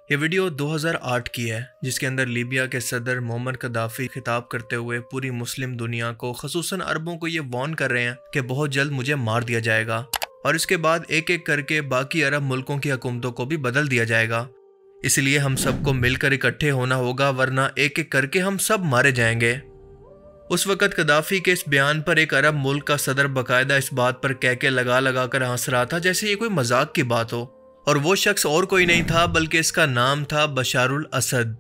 یہ ویڈیو 2008 کی ہے جس کے اندر لیبیا کے صدر معمر قذافی خطاب کرتے ہوئے پوری مسلم دنیا کو خصوصاً عربوں کو یہ وارن کر رہے ہیں کہ بہت جلد مجھے مار دیا جائے گا اور اس کے بعد ایک ایک کر کے باقی عرب ملکوں کی حکومتوں کو بھی بدل دیا جائے گا۔ اس لیے ہم سب کو مل کر اکٹھے ہونا ہوگا ورنہ ایک ایک کر کے ہم سب مارے جائیں گے۔ اس وقت قذافی کے اس بیان پر ایک عرب ملک کا صدر باقاعدہ اس بات پر کہکے لگا کر ہنس رہا تھا جیسے یہ کوئی مذاق کی بات ہو، اور وہ شخص اور کوئی نہیں تھا بلکہ اس کا نام تھا بشار الاسد۔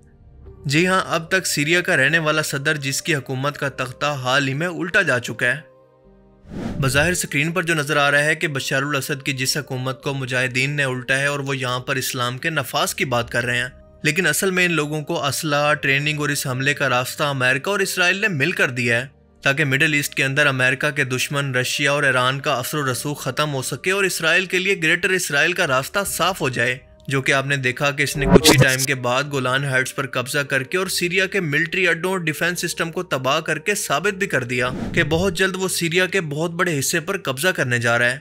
جی ہاں، اب تک سیریا کا رہنے والا صدر جس کی حکومت کا تختہ حال ہی میں الٹا جا چکا ہے۔ بظاہر سکرین پر جو نظر آ رہا ہے کہ بشار الاسد کی جس حکومت کو مجاہدین نے الٹا ہے اور وہ یہاں پر اسلام کے نفاذ کی بات کر رہے ہیں، لیکن اصل میں ان لوگوں کو اسلحہ، ٹریننگ اور اس حملے کا راستہ امریکہ اور اسرائیل نے مل کر دیا ہے تاکہ مڈل ایسٹ کے اندر امریکہ کے دشمن رشیا اور ایران کا اثر و رسوخ ختم ہو سکے اور اسرائیل کے لیے گریٹر اسرائیل کا راستہ صاف ہو جائے، جو کہ آپ نے دیکھا کہ اس نے کچھ ہی ٹائم کے بعد گولان ہائٹس پر قبضہ کر کے اور سیریا کے ملٹری اڈوں اور ڈیفنس سسٹم کو تباہ کر کے ثابت بھی کر دیا کہ بہت جلد وہ سیریا کے بہت بڑے حصے پر قبضہ کرنے جا رہا ہے۔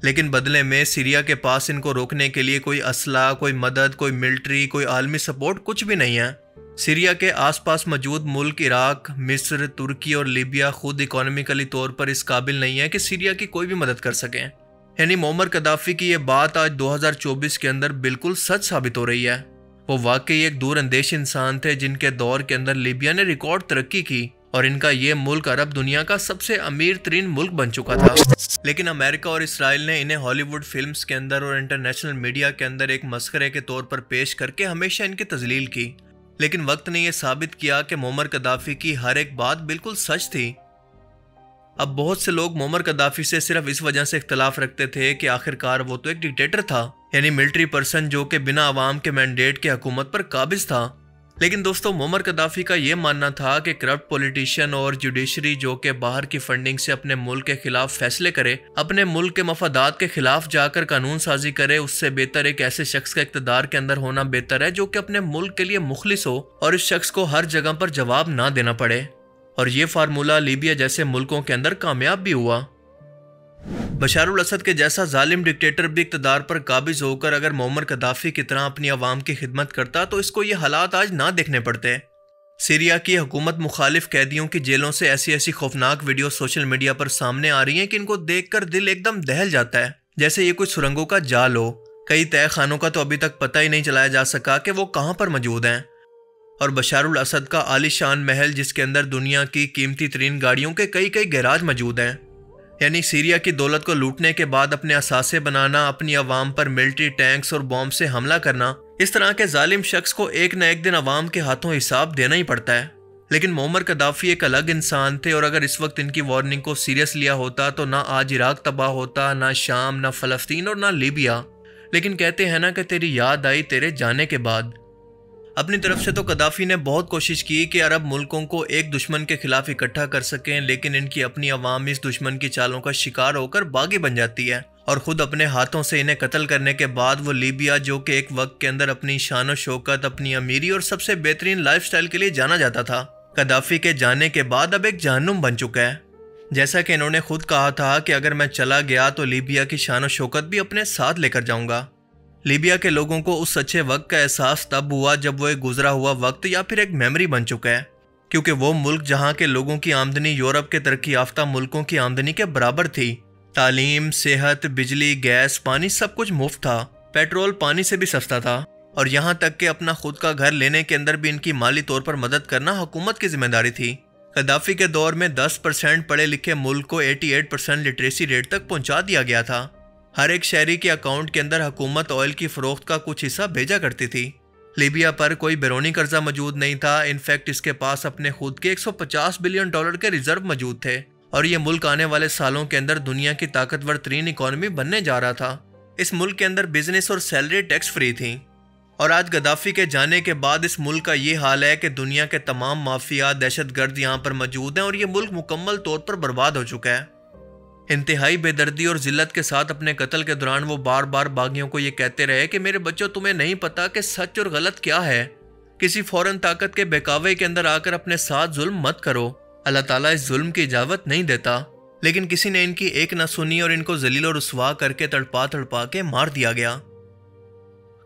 لیکن بدلے میں سیریا کے پاس ان کو روکنے کے لیے کوئی اسلحہ، کوئی مدد، کوئی ملٹری، کوئی عالمی سپورٹ کچھ بھی نہیں ہے۔ سیریا کے آس پاس موجود ملک عراق، مصر، ترکی اور لیبیا خود اکانومیکلی طور پر اس قابل نہیں ہے کہ سیریا کی کوئی بھی مدد کر سکیں۔ یعنی معمر قذافی کی یہ بات آج 2024 کے اندر بالکل سچ ثابت ہو رہی ہے۔ وہ واقعی ایک دور اندیش انسان تھے جن کے دور کے اندر لیبیا نے ریکارڈ ترقی کی اور ان کا یہ ملک عرب دنیا کا سب سے امیر ترین ملک بن چکا تھا۔ لیکن امریکہ اور اسرائیل نے انہیں ہالی ووڈ فلمز کے اندر اور انٹرنیشنل میڈیا کے اندر ایک مسخرے کے طور پر پیش کر کے ہمیشہ ان کی تذلیل کی، لیکن وقت نے یہ ثابت کیا کہ معمر قذافی کی ہر ایک بات بالکل سچ تھی۔ اب بہت سے لوگ معمر قذافی سے صرف اس وجہ سے اختلاف رکھتے تھے کہ آخرکار وہ تو ایک ڈکٹیٹر تھا، یعنی ملٹری پرسن جو کہ بنا عوام کے مینڈیٹ کے حکومت پر قابض تھا۔ لیکن دوستو، معمر قذافی کا یہ ماننا تھا کہ کرپٹ پولیٹیشین اور جوڈیشری جو کہ باہر کی فنڈنگ سے اپنے ملک کے خلاف فیصلے کرے، اپنے ملک کے مفادات کے خلاف جا کر قانون سازی کرے، اس سے بہتر ایک ایسے شخص کا اقتدار کے اندر ہونا بہتر ہے جو کہ اپنے ملک کے لیے مخلص ہو اور اس شخص کو ہر جگہ پر جواب نہ دینا پڑے۔ اور یہ فارمولہ لیبیا جیسے ملکوں کے اندر کامیاب بھی ہوا۔ بشار الاسد کے جیسا ظالم ڈکٹیٹر بھی اقتدار پر قابض ہو کر اگر معمر قذافی کی طرح اپنی عوام کی خدمت کرتا تو اس کو یہ حالات آج نہ دیکھنے پڑتے۔ سیریا کی حکومت مخالف قیدیوں کی جیلوں سے ایسی خوفناک ویڈیو سوشل میڈیا پر سامنے آ رہی ہیں کہ ان کو دیکھ کر دل ایک دم دہل جاتا ہے، جیسے یہ کوئی سرنگوں کا جال ہو۔ کئی تہہ خانوں کا تو ابھی تک پتہ ہی نہیں چلایا جا سکا کہ وہ کہاں پر موجود ہیں۔ اور بشار الاسد کا عالی شان محل جس کے اندر دنیا کی قیمتی ترین گاڑیوں کے کئی گیراج موجود ہیں، یعنی سیریا کی دولت کو لوٹنے کے بعد اپنے اثاثے بنانا، اپنی عوام پر ملٹری ٹینکس اور بوم سے حملہ کرنا، اس طرح کے ظالم شخص کو ایک نہ ایک دن عوام کے ہاتھوں حساب دینا ہی پڑتا ہے۔ لیکن معمر قذافی ایک الگ انسان تھے اور اگر اس وقت ان کی وارننگ کو سیریس لیا ہوتا تو نہ آج عراق تباہ ہوتا، نہ شام، نہ فلسطین اور نہ لیبیا۔ لیکن کہتے ہیں نا کہ تیری یاد آئی تیرے جانے کے بعد۔ اپنی طرف سے تو قذافی نے بہت کوشش کی کہ عرب ملکوں کو ایک دشمن کے خلاف اکٹھا کر سکیں، لیکن ان کی اپنی عوام اس دشمن کی چالوں کا شکار ہو کر باغی بن جاتی ہے اور خود اپنے ہاتھوں سے انہیں قتل کرنے کے بعد وہ لیبیا جو کہ ایک وقت کے اندر اپنی شان و شوکت، اپنی امیری اور سب سے بہترین لائف سٹائل کے لیے جانا جاتا تھا، قذافی کے جانے کے بعد اب ایک جہنم بن چکا ہے۔ جیسا کہ انہوں نے خود کہا تھا کہ اگر میں چلا گیا تو لیبیا کی شان و شوکت بھی اپنے ساتھ لے کر جاؤں گا۔ لیبیا کے لوگوں کو اس اچھے وقت کا احساس تب ہوا جب وہ ایک گزرا ہوا وقت یا پھر ایک میموری بن چکا ہے، کیونکہ وہ ملک جہاں کے لوگوں کی آمدنی یورپ کے ترقی یافتہ ملکوں کی آمدنی کے برابر تھی، تعلیم، صحت، بجلی، گیس، پانی سب کچھ مفت تھا، پیٹرول پانی سے بھی سستا تھا، اور یہاں تک کہ اپنا خود کا گھر لینے کے اندر بھی ان کی مالی طور پر مدد کرنا حکومت کی ذمہ داری تھی۔ قذافی کے دور میں 10% پڑھے لکھے ملک کو 88% لٹریسی ریٹ تک پہنچا دیا گیا تھا۔ ہر ایک شہری کے اکاؤنٹ کے اندر حکومت آئل کی فروخت کا کچھ حصہ بھیجا کرتی تھی۔ لیبیا پر کوئی بیرونی قرضہ موجود نہیں تھا، انفیکٹ اس کے پاس اپنے خود کے $150 بلین کے ریزرو موجود تھے، اور یہ ملک آنے والے سالوں کے اندر دنیا کی طاقتور ترین اکانومی بننے جا رہا تھا۔ اس ملک کے اندر بزنس اور سیلری ٹیکس فری تھی، اور آج قذافی کے جانے کے بعد اس ملک کا یہ حال ہے کہ دنیا کے تمام مافیا، دہشت گرد یہاں پر موجود ہیں اور یہ ملک مکمل طور پر برباد ہو چکا ہے۔ انتہائی بے دردی اور ذلت کے ساتھ اپنے قتل کے دوران وہ بار بار باغیوں کو یہ کہتے رہے کہ میرے بچوں تمہیں نہیں پتا کہ سچ اور غلط کیا ہے، کسی فورن طاقت کے بہکاوے کے اندر آ کر اپنے ساتھ ظلم مت کرو، اللہ تعالیٰ اس ظلم کی اجازت نہیں دیتا۔ لیکن کسی نے ان کی ایک نہ سنی اور ان کو ذلیل و رسوا کر کے تڑپا کے مار دیا گیا۔